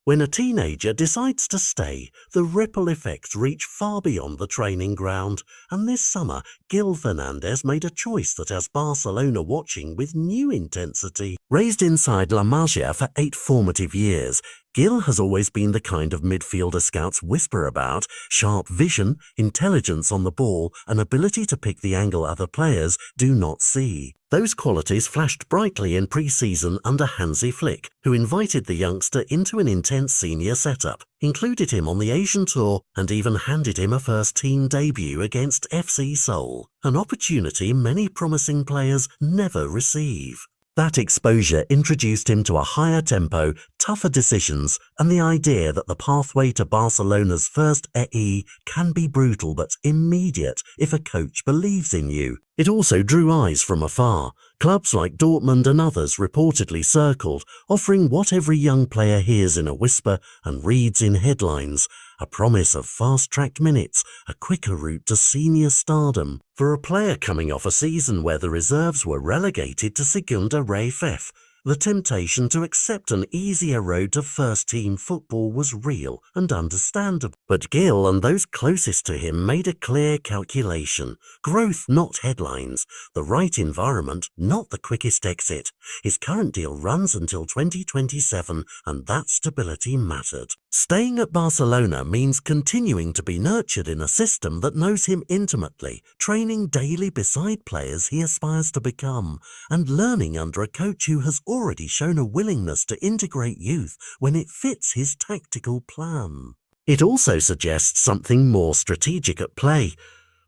When a teenager decides to stay, the ripple effects reach far beyond the training ground, and this summer, Guille Fernández made a choice that has Barcelona watching with new intensity. Raised inside La Masia for 8 formative years, Guille has always been the kind of midfielder scouts whisper about: sharp vision, intelligence on the ball, and ability to pick the angle other players do not see. Those qualities flashed brightly in pre-season under Hansi Flick, who invited the youngster into an intense senior setup, included him on the Asian tour, and even handed him a first-team debut against FC Seoul, an opportunity many promising players never receive. That exposure introduced him to a higher tempo, tougher decisions, and the idea that the pathway to Barcelona's first EE can be brutal but immediate if a coach believes in you. It also drew eyes from afar. Clubs like Dortmund and others reportedly circled, offering what every young player hears in a whisper and reads in headlines: a promise of fast-tracked minutes, a quicker route to senior stardom. For a player coming off a season where the reserves were relegated to Segunda Ref, the temptation to accept an easier road to first-team football was real and understandable. But Guille and those closest to him made a clear calculation: growth, not headlines; the right environment, not the quickest exit. His current deal runs until 2027, and that stability mattered. Staying at Barcelona means continuing to be nurtured in a system that knows him intimately, training daily beside players he aspires to become, and learning under a coach who has already shown a willingness to integrate youth when it fits his tactical plan. It also suggests something more strategic at play: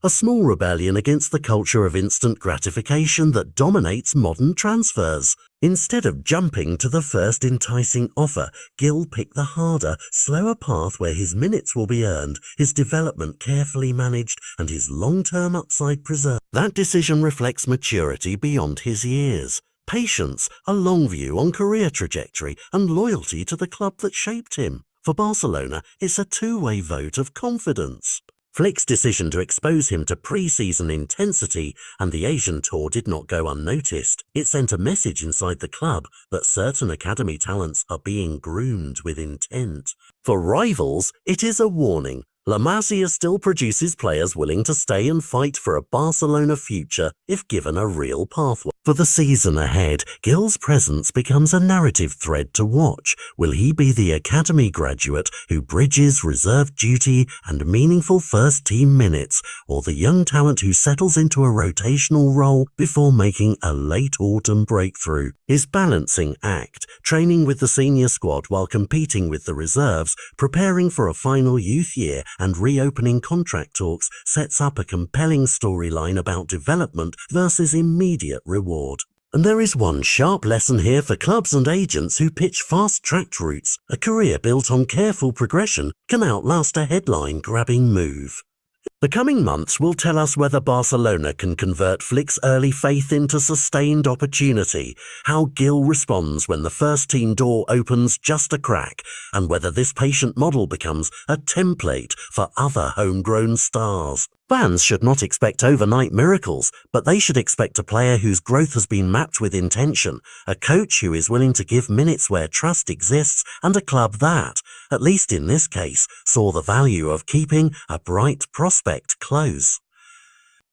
a small rebellion against the culture of instant gratification that dominates modern transfers. Instead of jumping to the first enticing offer, Guille picked the harder, slower path where his minutes will be earned, his development carefully managed, and his long-term upside preserved. That decision reflects maturity beyond his years: patience, a long view on career trajectory, and loyalty to the club that shaped him. For Barcelona, it's a two-way vote of confidence. Flick's decision to expose him to pre-season intensity and the Asian tour did not go unnoticed. It sent a message inside the club that certain academy talents are being groomed with intent. For rivals, it is a warning. La Masia still produces players willing to stay and fight for a Barcelona future if given a real pathway. For the season ahead, Guille's presence becomes a narrative thread to watch. Will he be the academy graduate who bridges reserve duty and meaningful first-team minutes, or the young talent who settles into a rotational role before making a late autumn breakthrough? His balancing act, training with the senior squad while competing with the reserves, preparing for a final youth year, and reopening contract talks, sets up a compelling storyline about development versus immediate reward. And there is one sharp lesson here for clubs and agents who pitch fast-tracked routes: a career built on careful progression can outlast a headline-grabbing move. The coming months will tell us whether Barcelona can convert Flick's early faith into sustained opportunity, how Guille responds when the first-team door opens just a crack, and whether this patient model becomes a template for other homegrown stars. Fans should not expect overnight miracles, but they should expect a player whose growth has been mapped with intention, a coach who is willing to give minutes where trust exists, and a club that, at least in this case, saw the value of keeping a bright prospect close.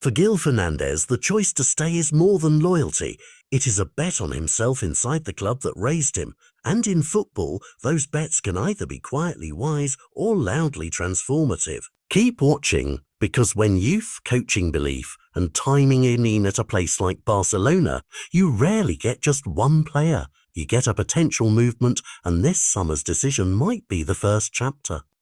For Guille Fernández, the choice to stay is more than loyalty. It is a bet on himself inside the club that raised him. And in football, those bets can either be quietly wise or loudly transformative. Keep watching, because when youth, coaching belief, and timing in at a place like Barcelona, you rarely get just one player. You get a potential movement, and this summer's decision might be the first chapter.